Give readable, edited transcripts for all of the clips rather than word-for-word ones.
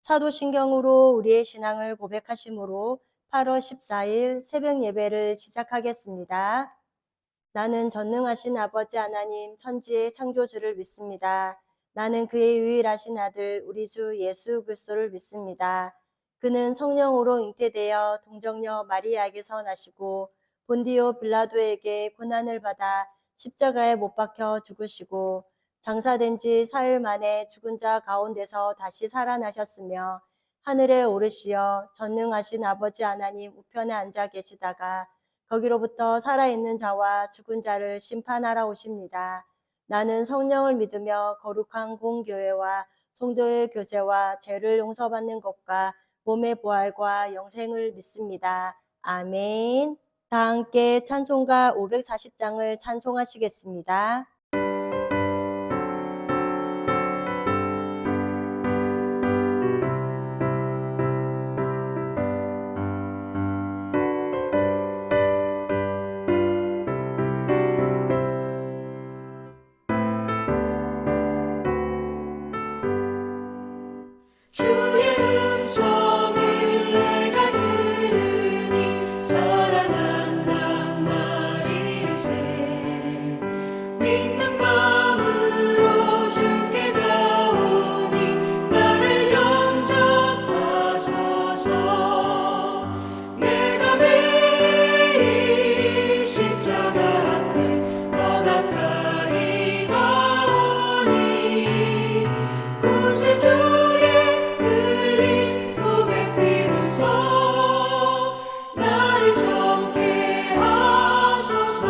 사도신경으로 우리의 신앙을 고백하심으로 8월 14일 새벽 예배를 시작하겠습니다. 나는 전능하신 아버지 하나님 천지의 창조주를 믿습니다. 나는 그의 유일하신 아들 우리 주 예수 그리스도를 믿습니다. 그는 성령으로 잉태되어 동정녀 마리아에게서 나시고 본디오 빌라도에게 고난을 받아 십자가에 못 박혀 죽으시고 장사된 지 사흘 만에 죽은 자 가운데서 다시 살아나셨으며 하늘에 오르시어 전능하신 아버지 하나님 우편에 앉아 계시다가 거기로부터 살아있는 자와 죽은 자를 심판하러 오십니다. 나는 성령을 믿으며 거룩한 공교회와 성도의 교제와 죄를 용서받는 것과 몸의 부활과 영생을 믿습니다. 아멘. 다 함께 찬송가 540장을 찬송하시겠습니다. 주의 음성을 내가 들으니 살아난단 말일세. 믿는 마음으로 주께 가오니 나를 영접하소서. 내가 매일 십자가 앞에 더 가까이 가오니 구세주의 나를 정케 하소서.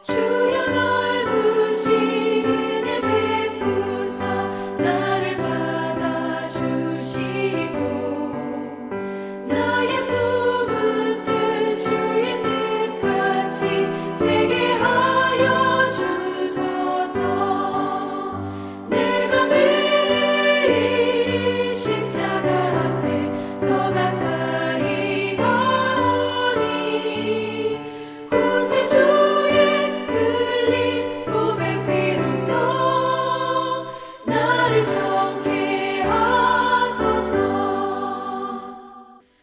주여 넓으신 은혜 베푸사 나를 받아주시고 나의 품은 뜻 주의 뜻같이 되게 하여 주소서. 내가 매일 십자가 앞에 더 가까이 가오니 구세주의 흘린 고백 비로소 나를 정케 하소서.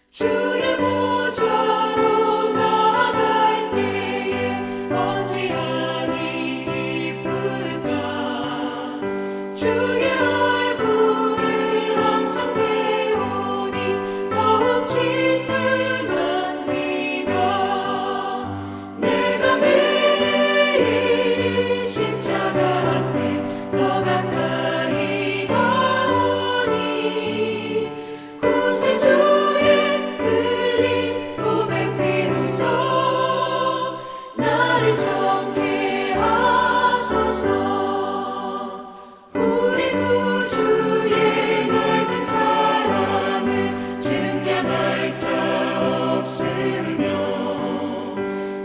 주의 보좌로 나아갈 때에 어찌하니 기쁠까. 주의 얼굴을 항상 배우니 더욱 친근합니다. 내가 매일 십자가 앞에 더 가까이 가오니 구세주의 흘린 고백 비로소 나를 정케 하소서. 우리 구주의 넓은 사랑을 증량할 자 없으며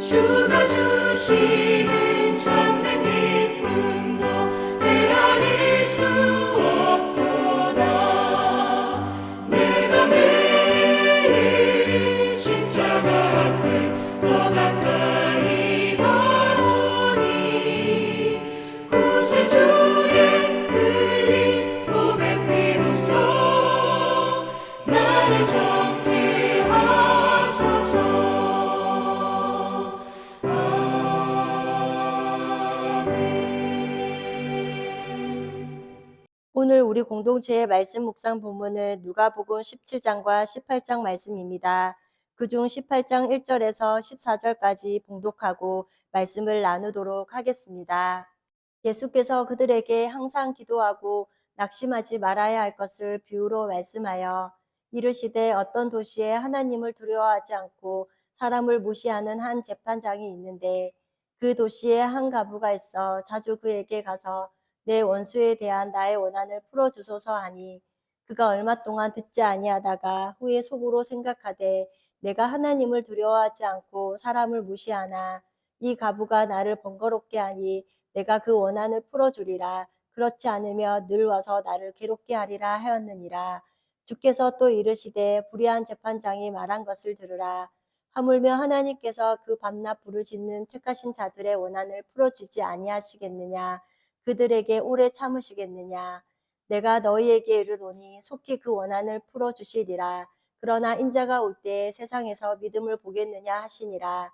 주가 주시는 참된 기쁨도 헤아릴 수 없도다. 내가 매일 십자가 앞에 더 가까이 가오니 구세주의 흘린 고백 비로소 나를 정케 하소서. 아멘. 오늘 우리 공동체의 말씀 묵상 본문은 누가복음 17장과 18장 말씀입니다. 그중 18장 1절에서 14절까지 봉독하고 말씀을 나누도록 하겠습니다. 예수께서 그들에게 항상 기도하고 낙심하지 말아야 할 것을 비유로 말씀하여 이르시되 어떤 도시에 하나님을 두려워하지 않고 사람을 무시하는 한 재판장이 있는데 그 도시에 한 과부가 있어 자주 그에게 가서 내 원수에 대한 나의 원한을 풀어주소서 하니 그가 얼마 동안 듣지 아니하다가 후에 속으로 생각하되 내가 하나님을 두려워하지 않고 사람을 무시하나 이 과부가 나를 번거롭게 하니 내가 그 원한을 풀어주리라. 그렇지 않으며 늘 와서 나를 괴롭게 하리라 하였느니라. 주께서 또 이르시되 불의한 재판장이 말한 것을 들으라. 하물며 하나님께서 그 밤낮 부르짖는 택하신 자들의 원한을 풀어주지 아니하시겠느냐. 그들에게 오래 참으시겠느냐. 내가 너희에게 이르노니 속히 그 원한을 풀어주시리라. 그러나 인자가 올 때에 세상에서 믿음을 보겠느냐 하시니라.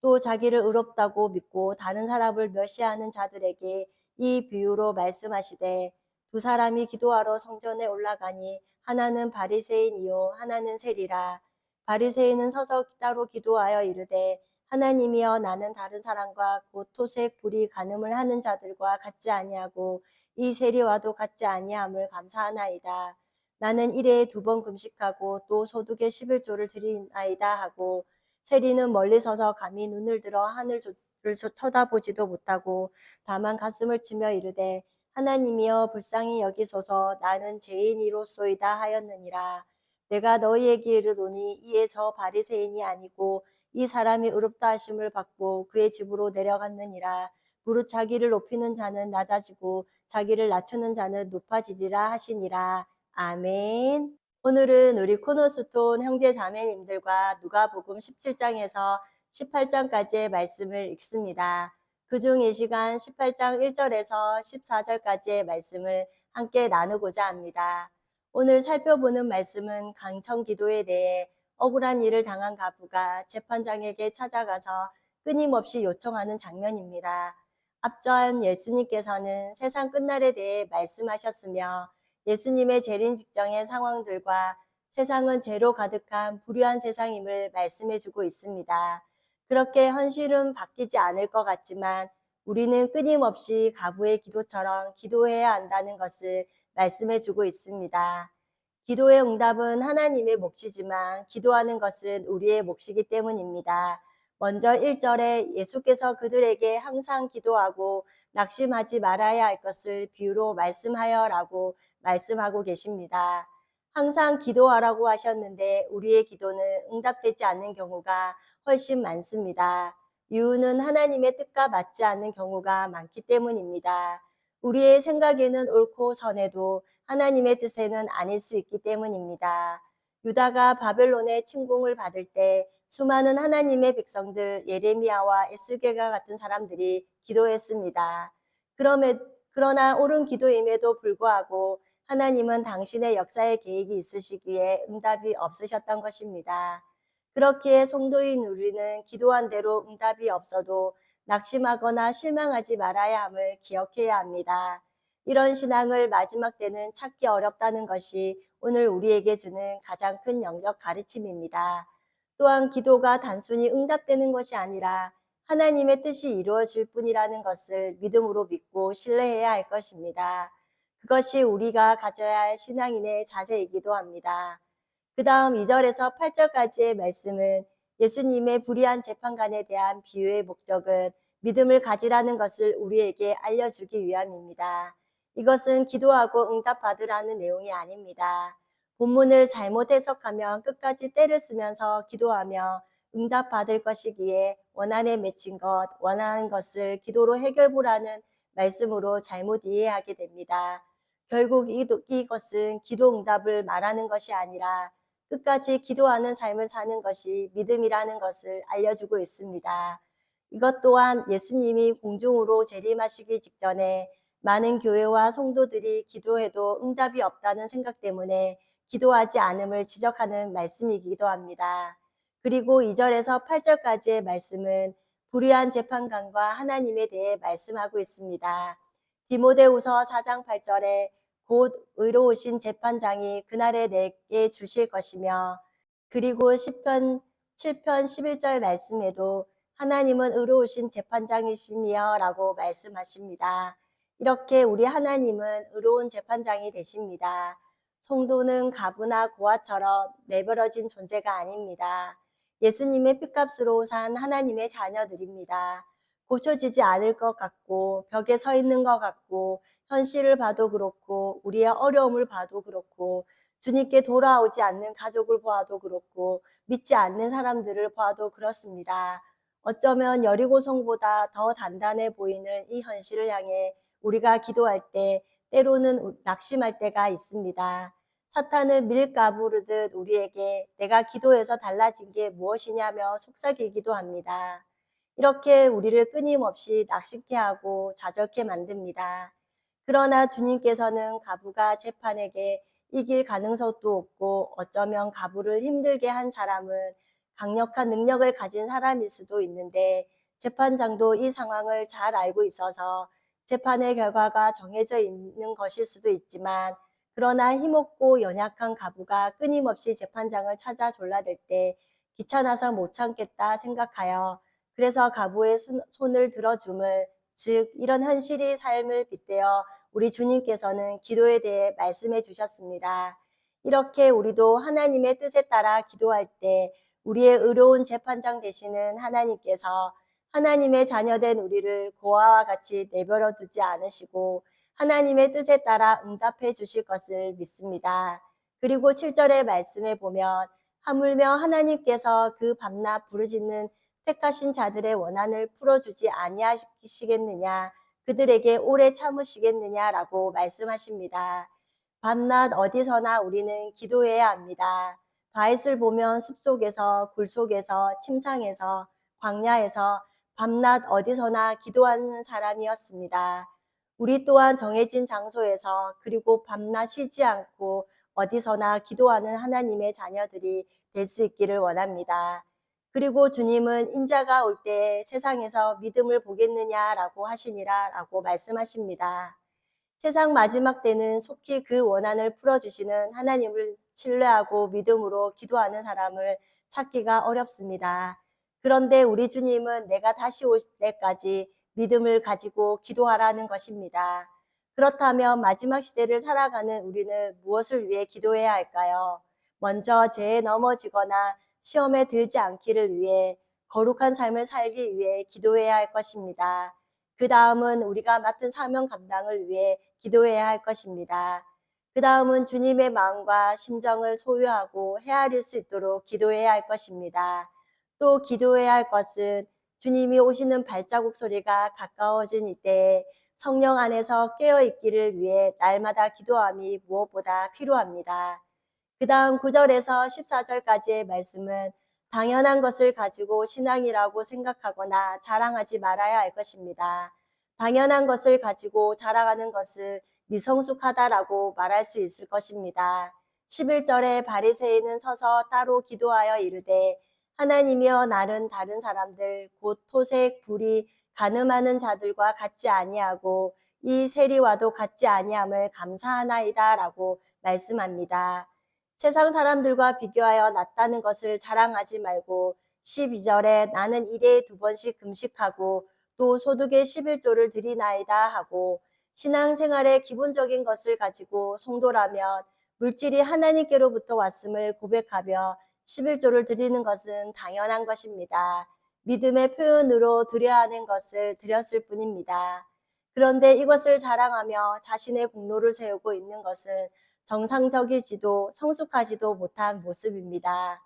또 자기를 의롭다고 믿고 다른 사람을 멸시하는 자들에게 이 비유로 말씀하시되 두 사람이 기도하러 성전에 올라가니 하나는 바리새인이요 하나는 세리라. 바리새인은 서서 따로 기도하여 이르되 하나님이여 나는 다른 사람과 곧 토색 불이 간음을 하는 자들과 같지 아니하고 이 세리와도 같지 아니함을 감사하나이다. 나는 일에 2번 금식하고 또 소득의 11조를 드리나이다 하고 세리는 멀리 서서 감히 눈을 들어 하늘을 쳐다보지도 못하고 다만 가슴을 치며 이르되 하나님이여 불쌍히 여기소서 나는 죄인이로소이다 하였느니라. 내가 너희에게 이르노니 이에 저 바리새인이 아니고 이 사람이 의롭다 하심을 받고 그의 집으로 내려갔느니라. 무릇 자기를 높이는 자는 낮아지고 자기를 낮추는 자는 높아지리라 하시니라. 아멘. 오늘은 우리 코너스톤 형제 자매님들과 누가복음 17장에서 18장까지의 말씀을 읽습니다. 그중 이 시간 18장 1절에서 14절까지의 말씀을 함께 나누고자 합니다. 오늘 살펴보는 말씀은 강청 기도에 대해 억울한 일을 당한 가부가 재판장에게 찾아가서 끊임없이 요청하는 장면입니다. 앞전 예수님께서는 세상 끝날에 대해 말씀하셨으며 예수님의 재림 직전의 상황들과 세상은 죄로 가득한 불의한 세상임을 말씀해주고 있습니다. 그렇게 현실은 바뀌지 않을 것 같지만 우리는 끊임없이 가부의 기도처럼 기도해야 한다는 것을 말씀해주고 있습니다. 기도의 응답은 하나님의 몫이지만 기도하는 것은 우리의 몫이기 때문입니다. 먼저 1절에 예수께서 그들에게 항상 기도하고 낙심하지 말아야 할 것을 비유로 말씀하여라고 말씀하고 계십니다. 항상 기도하라고 하셨는데 우리의 기도는 응답되지 않는 경우가 훨씬 많습니다. 이유는 하나님의 뜻과 맞지 않는 경우가 많기 때문입니다. 우리의 생각에는 옳고 선해도 하나님의 뜻에는 아닐 수 있기 때문입니다. 유다가 바벨론의 침공을 받을 때 수많은 하나님의 백성들 예레미야와 에스겔과 같은 사람들이 기도했습니다. 그러나 옳은 기도임에도 불구하고 하나님은 당신의 역사의 계획이 있으시기에 응답이 없으셨던 것입니다. 그렇기에 성도인 우리는 기도한 대로 응답이 없어도 낙심하거나 실망하지 말아야 함을 기억해야 합니다. 이런 신앙을 마지막 때는 찾기 어렵다는 것이 오늘 우리에게 주는 가장 큰 영적 가르침입니다. 또한 기도가 단순히 응답되는 것이 아니라 하나님의 뜻이 이루어질 뿐이라는 것을 믿음으로 믿고 신뢰해야 할 것입니다. 그것이 우리가 가져야 할 신앙인의 자세이기도 합니다. 그 다음 2절에서 8절까지의 말씀은 예수님의 불의한 재판관에 대한 비유의 목적은 믿음을 가지라는 것을 우리에게 알려주기 위함입니다. 이것은 기도하고 응답받으라는 내용이 아닙니다. 본문을 잘못 해석하면 끝까지 때를 쓰면서 기도하며 응답받을 것이기에 원한에 맺힌 것, 원하는 것을 기도로 해결보라는 말씀으로 잘못 이해하게 됩니다. 결국 이것은 기도 응답을 말하는 것이 아니라 끝까지 기도하는 삶을 사는 것이 믿음이라는 것을 알려주고 있습니다. 이것 또한 예수님이 공중으로 재림하시기 직전에 많은 교회와 성도들이 기도해도 응답이 없다는 생각 때문에 기도하지 않음을 지적하는 말씀이기도 합니다. 그리고 2절에서 8절까지의 말씀은 불의한 재판관과 하나님에 대해 말씀하고 있습니다. 디모데후서 4장 8절에 곧 의로우신 재판장이 그날에 내게 주실 것이며 그리고 시편 7편 11절 말씀에도 하나님은 의로우신 재판장이시며 라고 말씀하십니다. 이렇게 우리 하나님은 의로운 재판장이 되십니다. 성도는 가부나 고아처럼 내버려진 존재가 아닙니다. 예수님의 핏값으로 산 하나님의 자녀들입니다. 고쳐지지 않을 것 같고 벽에 서 있는 것 같고 현실을 봐도 그렇고 우리의 어려움을 봐도 그렇고 주님께 돌아오지 않는 가족을 보아도 그렇고 믿지 않는 사람들을 보아도 그렇습니다. 어쩌면 여리고성보다 더 단단해 보이는 이 현실을 향해 우리가 기도할 때 때로는 낙심할 때가 있습니다. 사탄은 밀가부르듯 우리에게 내가 기도해서 달라진 게 무엇이냐며 속삭이기도 합니다. 이렇게 우리를 끊임없이 낙심케 하고 좌절케 만듭니다. 그러나 주님께서는 과부가 재판에게 이길 가능성도 없고 어쩌면 과부를 힘들게 한 사람은 강력한 능력을 가진 사람일 수도 있는데 재판장도 이 상황을 잘 알고 있어서 재판의 결과가 정해져 있는 것일 수도 있지만 그러나 힘없고 연약한 과부가 끊임없이 재판장을 찾아 졸라댈 때 귀찮아서 못 참겠다 생각하여 그래서 과부의 손을 들어줌을 즉 이런 현실의 삶을 빗대어 우리 주님께서는 기도에 대해 말씀해 주셨습니다. 이렇게 우리도 하나님의 뜻에 따라 기도할 때 우리의 의로운 재판장 되시는 하나님께서 하나님의 자녀된 우리를 고아와 같이 내버려 두지 않으시고 하나님의 뜻에 따라 응답해 주실 것을 믿습니다. 그리고 7절의 말씀에 보면 하물며 하나님께서 그 밤낮 부르짖는 택하신 자들의 원한을 풀어주지 아니하시겠느냐 그들에게 오래 참으시겠느냐라고 말씀하십니다. 밤낮 어디서나 우리는 기도해야 합니다. 다윗을 보면 숲속에서 굴속에서 침상에서 광야에서 밤낮 어디서나 기도하는 사람이었습니다. 우리 또한 정해진 장소에서 그리고 밤낮 쉬지 않고 어디서나 기도하는 하나님의 자녀들이 될 수 있기를 원합니다. 그리고 주님은 인자가 올 때 세상에서 믿음을 보겠느냐라고 하시니라라고 말씀하십니다. 세상 마지막 때는 속히 그 원한을 풀어주시는 하나님을 신뢰하고 믿음으로 기도하는 사람을 찾기가 어렵습니다. 그런데 우리 주님은 내가 다시 올 때까지 믿음을 가지고 기도하라는 것입니다. 그렇다면 마지막 시대를 살아가는 우리는 무엇을 위해 기도해야 할까요? 먼저 죄에 넘어지거나 시험에 들지 않기를 위해 거룩한 삶을 살기 위해 기도해야 할 것입니다. 그 다음은 우리가 맡은 사명 감당을 위해 기도해야 할 것입니다. 그 다음은 주님의 마음과 심정을 소유하고 헤아릴 수 있도록 기도해야 할 것입니다. 또 기도해야 할 것은 주님이 오시는 발자국 소리가 가까워진 이때에 성령 안에서 깨어 있기를 위해 날마다 기도함이 무엇보다 필요합니다. 그 다음 9절에서 14절까지의 말씀은 당연한 것을 가지고 신앙이라고 생각하거나 자랑하지 말아야 할 것입니다. 당연한 것을 가지고 자랑하는 것은 미성숙하다라고 말할 수 있을 것입니다. 11절에 바리새인은 서서 따로 기도하여 이르되 하나님이여 나는 다른 사람들 곧 토색 불이 가늠하는 자들과 같지 아니하고 이 세리와도 같지 아니함을 감사하나이다라고 말씀합니다. 세상 사람들과 비교하여 낫다는 것을 자랑하지 말고 12절에 나는 일에 2번씩 금식하고 또 소득의 11조를 드리나이다 하고 신앙생활의 기본적인 것을 가지고 성도라면 물질이 하나님께로부터 왔음을 고백하며 11조를 드리는 것은 당연한 것입니다. 믿음의 표현으로 드려야 하는 것을 드렸을 뿐입니다. 그런데 이것을 자랑하며 자신의 공로를 세우고 있는 것은 정상적이지도 성숙하지도 못한 모습입니다.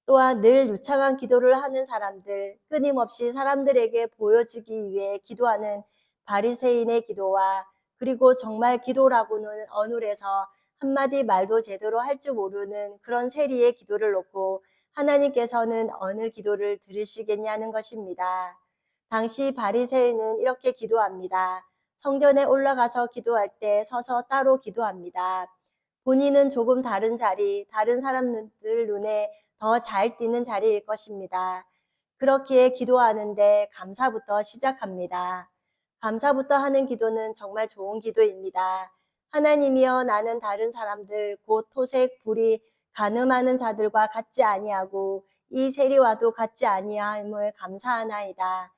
또한 늘 유창한 기도를 하는 사람들, 끊임없이 사람들에게 보여주기 위해 기도하는 바리새인의 기도와 그리고 정말 기도라고는 어눌해서 한마디 말도 제대로 할 줄 모르는 그런 세리의 기도를 놓고 하나님께서는 어느 기도를 들으시겠냐는 것입니다. 당시 바리새인은 이렇게 기도합니다. 성전에 올라가서 기도할 때 서서 따로 기도합니다. 본인은 조금 다른 자리, 다른 사람들 눈에 더 잘 띄는 자리일 것입니다. 그렇기에 기도하는데 감사부터 시작합니다. 감사부터 하는 기도는 정말 좋은 기도입니다. 하나님이여 나는 다른 사람들 곧 토색 불이 간음하는 자들과 같지 아니하고 이 세리와도 같지 아니함을 감사하나이다.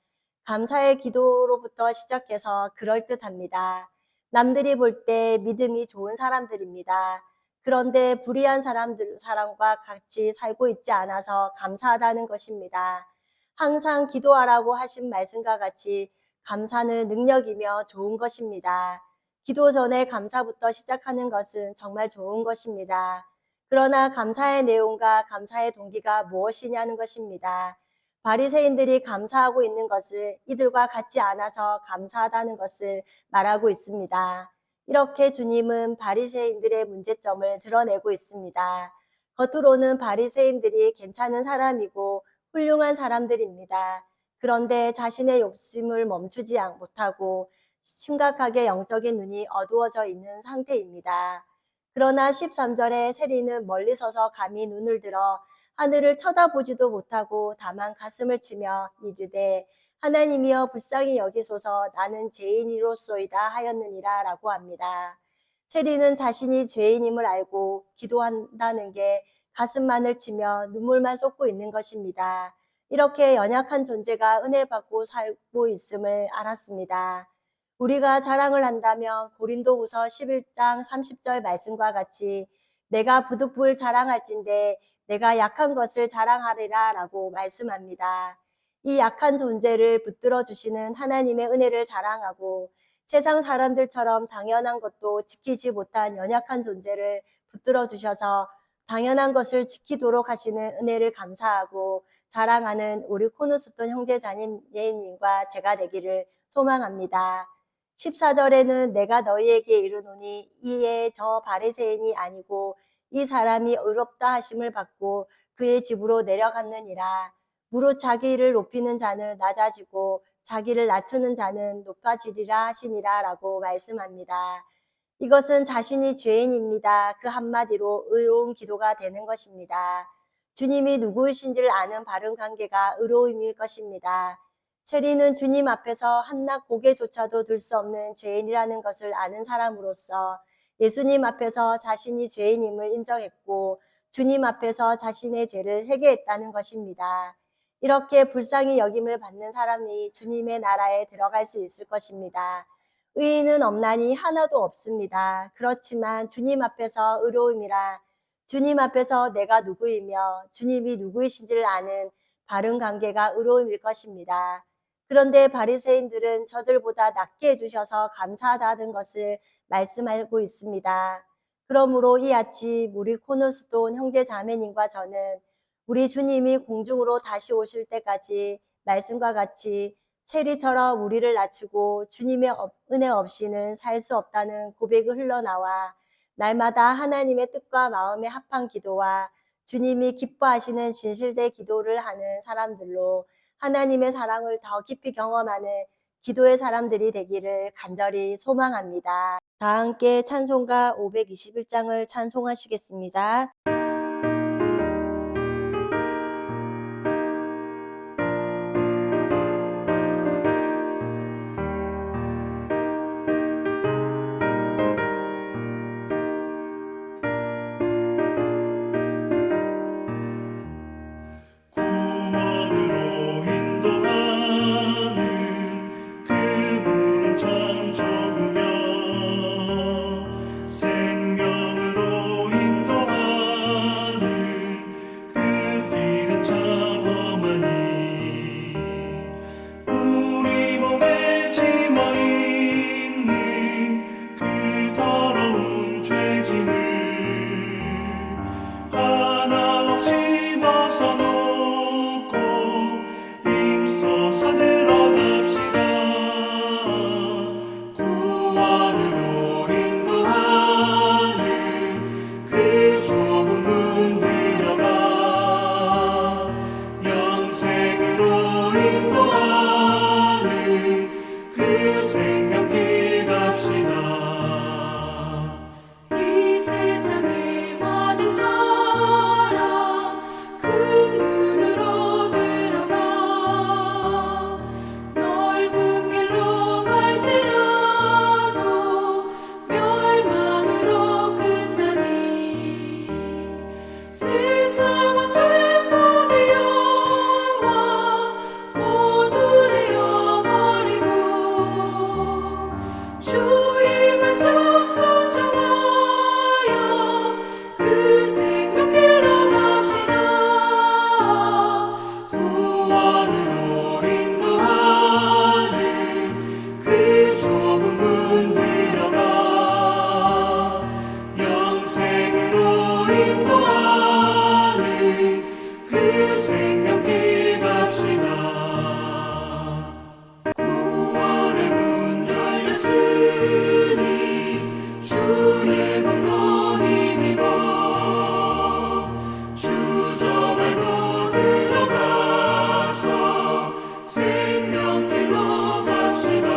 감사의 기도로부터 시작해서 그럴듯합니다. 남들이 볼 때 믿음이 좋은 사람들입니다. 그런데 불의한 사람과 같이 살고 있지 않아서 감사하다는 것입니다. 항상 기도하라고 하신 말씀과 같이 감사는 능력이며 좋은 것입니다. 기도 전에 감사부터 시작하는 것은 정말 좋은 것입니다. 그러나 감사의 내용과 감사의 동기가 무엇이냐는 것입니다. 바리새인들이 감사하고 있는 것을 이들과 같지 않아서 감사하다는 것을 말하고 있습니다. 이렇게 주님은 바리새인들의 문제점을 드러내고 있습니다. 겉으로는 바리새인들이 괜찮은 사람이고 훌륭한 사람들입니다. 그런데 자신의 욕심을 멈추지 못하고 심각하게 영적인 눈이 어두워져 있는 상태입니다. 그러나 13절에 세리는 멀리 서서 감히 눈을 들어 하늘을 쳐다보지도 못하고 다만 가슴을 치며 이르되 하나님이여 불쌍히 여기소서 나는 죄인이로소이다 하였느니라 라고 합니다. 세리는 자신이 죄인임을 알고 기도한다는 게 가슴만을 치며 눈물만 쏟고 있는 것입니다. 이렇게 연약한 존재가 은혜 받고 살고 있음을 알았습니다. 우리가 자랑을 한다면 고린도후서 11장 30절 말씀과 같이 내가 부득불 자랑할진대 내가 약한 것을 자랑하리라 라고 말씀합니다. 이 약한 존재를 붙들어 주시는 하나님의 은혜를 자랑하고 세상 사람들처럼 당연한 것도 지키지 못한 연약한 존재를 붙들어 주셔서 당연한 것을 지키도록 하시는 은혜를 감사하고 자랑하는 우리 코너스톤 형제자님 예인님과 제가 되기를 소망합니다. 14절에는 내가 너희에게 이르노니 이에 저 바리새인이 아니고 이 사람이 의롭다 하심을 받고 그의 집으로 내려갔느니라. 무릇 자기를 높이는 자는 낮아지고 자기를 낮추는 자는 높아지리라 하시니라 라고 말씀합니다. 이것은 자신이 죄인입니다. 그 한마디로 의로운 기도가 되는 것입니다. 주님이 누구이신지를 아는 바른 관계가 의로움일 것입니다. 세리는 주님 앞에서 한낱 고개조차도 들 수 없는 죄인이라는 것을 아는 사람으로서 예수님 앞에서 자신이 죄인임을 인정했고 주님 앞에서 자신의 죄를 회개했다는 것입니다. 이렇게 불쌍히 여김을 받는 사람이 주님의 나라에 들어갈 수 있을 것입니다. 의인은 없나니 하나도 없습니다. 그렇지만 주님 앞에서 의로움이라 주님 앞에서 내가 누구이며 주님이 누구이신지를 아는 바른 관계가 의로움일 것입니다. 그런데 바리새인들은 저들보다 낫게 해주셔서 감사하다는 것을 말씀하고 있습니다. 그러므로 이 아침 우리 코너스톤 형제 자매님과 저는 우리 주님이 공중으로 다시 오실 때까지 말씀과 같이 세리처럼 우리를 낮추고 주님의 은혜 없이는 살 수 없다는 고백을 흘러나와 날마다 하나님의 뜻과 마음에 합한 기도와 주님이 기뻐하시는 진실된 기도를 하는 사람들로 하나님의 사랑을 더 깊이 경험하는 기도의 사람들이 되기를 간절히 소망합니다. 다 함께 찬송가 521장을 찬송하시겠습니다. 구원으로 인도하는 그분은 참 좋으며 생명으로 인도하는 그 길은 참 험하니 우리 몸에 짊어 있는 그 더러운 죄짐을 하나 없이 벗어놓고 힘써서 들어갑시다. 구원으로 인도하는 그 좁은 문 들어가 영생으로 인도하는 그 생명길 갑시다. 이 세상의 모든 사람 큰 문으로 들어가 넓은 길로 갈지라도 멸망으로 끝나니 세상은 백보의 영화 모두 내어버리고 주의 말씀 순종하여 그 생명길로 갑시다. 구원으로 인도하는 그 좁은 문 들어가 영생으로 인도하는 그 생명길 갑시다. 구원의 문 열렸으니 주의 공로 힘입어 주저 밟고 들어가서 생명길로 갑시다.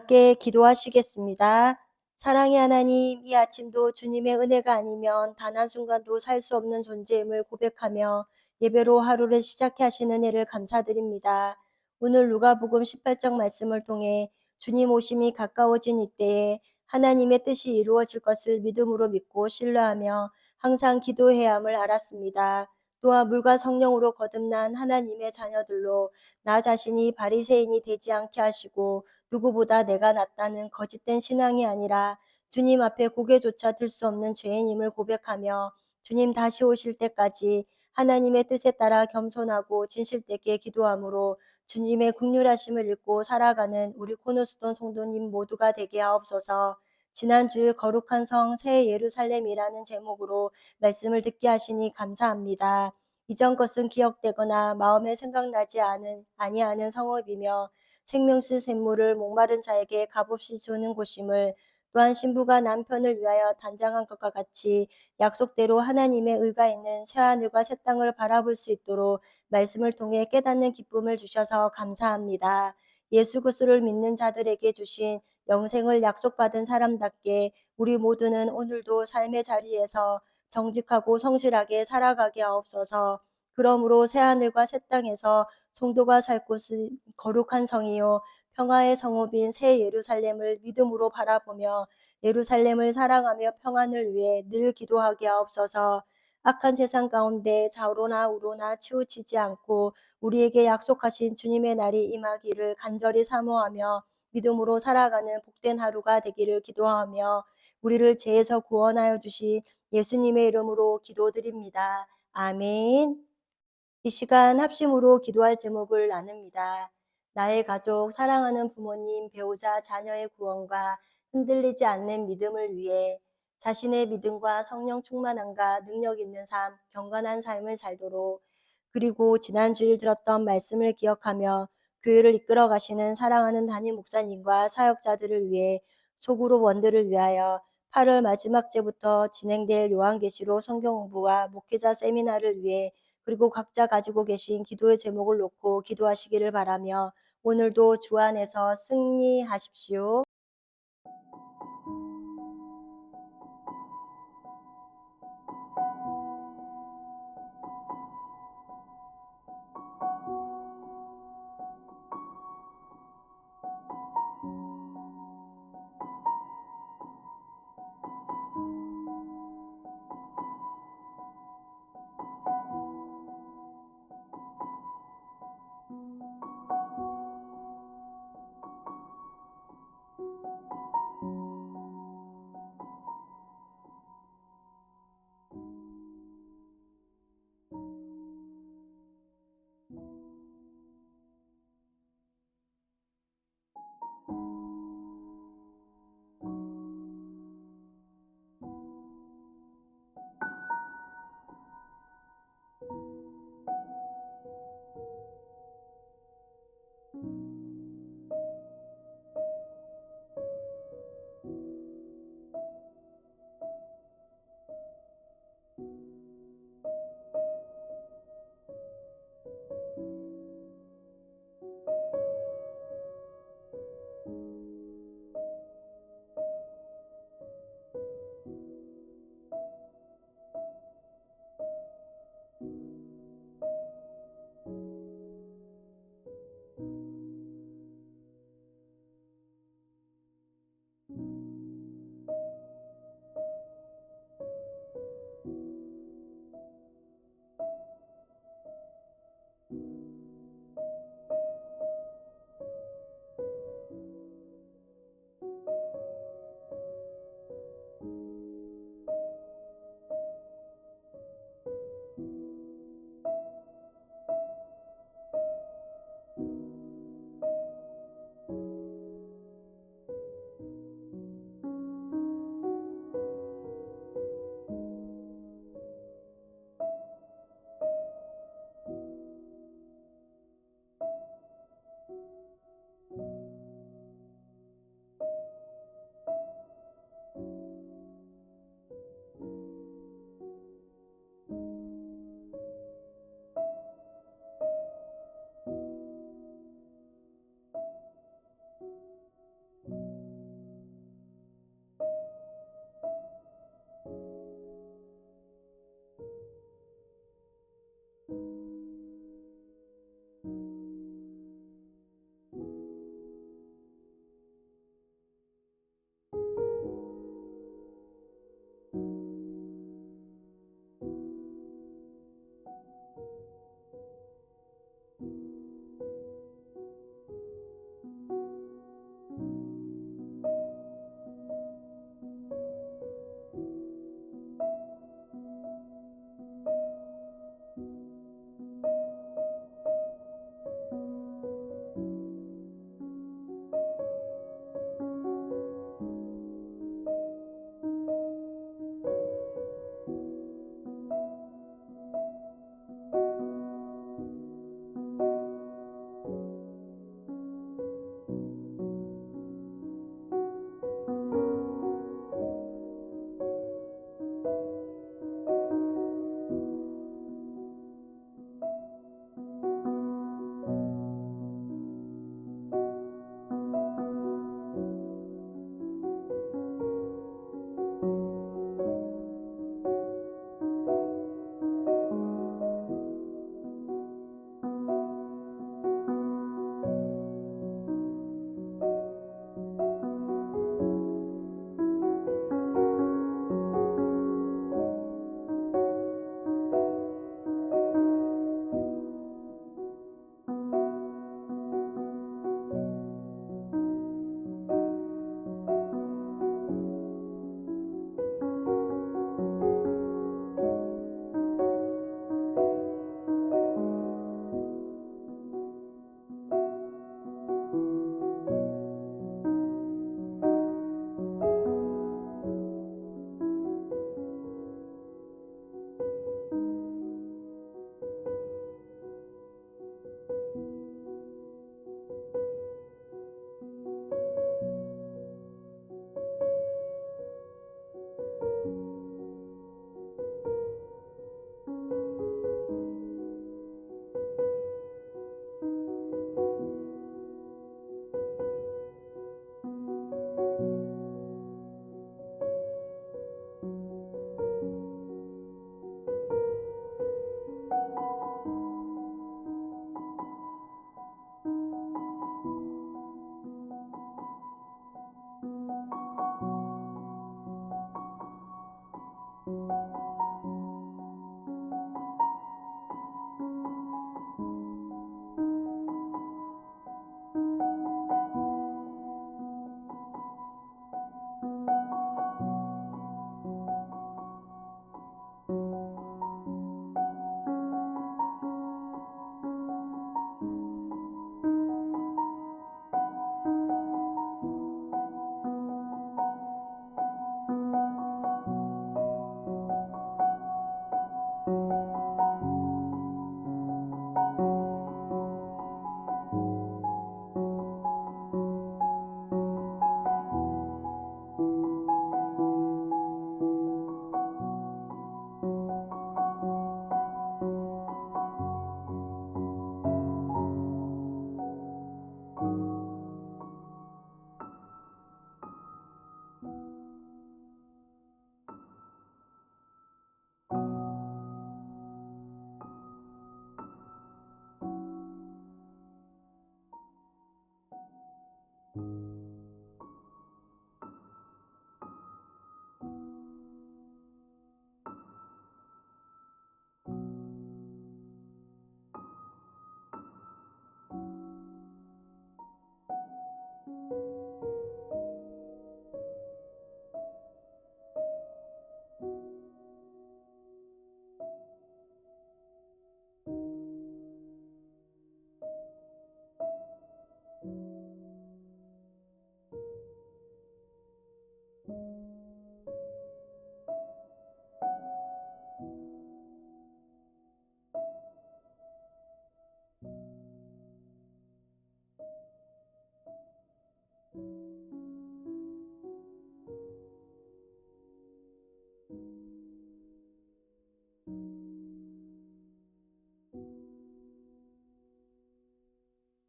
함께 기도하시겠습니다. 사랑의 하나님, 이 아침도 주님의 은혜가 아니면 단 한순간도 살 수 없는 존재임을 고백하며 예배로 하루를 시작해 하신 은혜를 감사드립니다. 오늘 누가복음 18장 말씀을 통해 주님 오심이 가까워진 이때에 하나님의 뜻이 이루어질 것을 믿음으로 믿고 신뢰하며 항상 기도해야 함을 알았습니다. 또한 물과 성령으로 거듭난 하나님의 자녀들로 나 자신이 바리새인이 되지 않게 하시고 누구보다 내가 낫다는 거짓된 신앙이 아니라 주님 앞에 고개조차 들 수 없는 죄인임을 고백하며 주님 다시 오실 때까지 하나님의 뜻에 따라 겸손하고 진실되게 기도함으로 주님의 긍휼하심을 읽고 살아가는 우리 코너스톤 성도님 모두가 되게 하옵소서. 지난주 거룩한 성 새 예루살렘이라는 제목으로 말씀을 듣게 하시니 감사합니다. 이전 것은 기억되거나 마음에 생각나지 아니하는 성읍이며 생명수 샘물을 목마른 자에게 값없이 주는 곳임을, 또한 신부가 남편을 위하여 단장한 것과 같이 약속대로 하나님의 의가 있는 새하늘과 새 땅을 바라볼 수 있도록 말씀을 통해 깨닫는 기쁨을 주셔서 감사합니다. 예수 그리스도를 믿는 자들에게 주신 영생을 약속받은 사람답게 우리 모두는 오늘도 삶의 자리에서 정직하고 성실하게 살아가게 하옵소서. 그러므로 새하늘과 새 땅에서 성도가 살 곳은 거룩한 성이요 평화의 성읍인 새 예루살렘을 믿음으로 바라보며 예루살렘을 사랑하며 평안을 위해 늘 기도하게 하옵소서. 악한 세상 가운데 좌우로나 우로나 치우치지 않고 우리에게 약속하신 주님의 날이 임하기를 간절히 사모하며 믿음으로 살아가는 복된 하루가 되기를 기도하며 우리를 죄에서 구원하여 주신 예수님의 이름으로 기도드립니다. 아멘. 이 시간 합심으로 기도할 제목을 나눕니다. 나의 가족, 사랑하는 부모님, 배우자, 자녀의 구원과 흔들리지 않는 믿음을 위해 자신의 믿음과 성령 충만함과 능력 있는 삶, 경건한 삶을 살도록, 그리고 지난주일 들었던 말씀을 기억하며 교회를 이끌어 가시는 사랑하는 담임 목사님과 사역자들을 위해 소그룹 원들을 위하여 8월 마지막 주부터 진행될 요한계시록 성경 공부와 목회자 세미나를 위해 그리고 각자 가지고 계신 기도의 제목을 놓고 기도하시기를 바라며 오늘도 주 안에서 승리하십시오.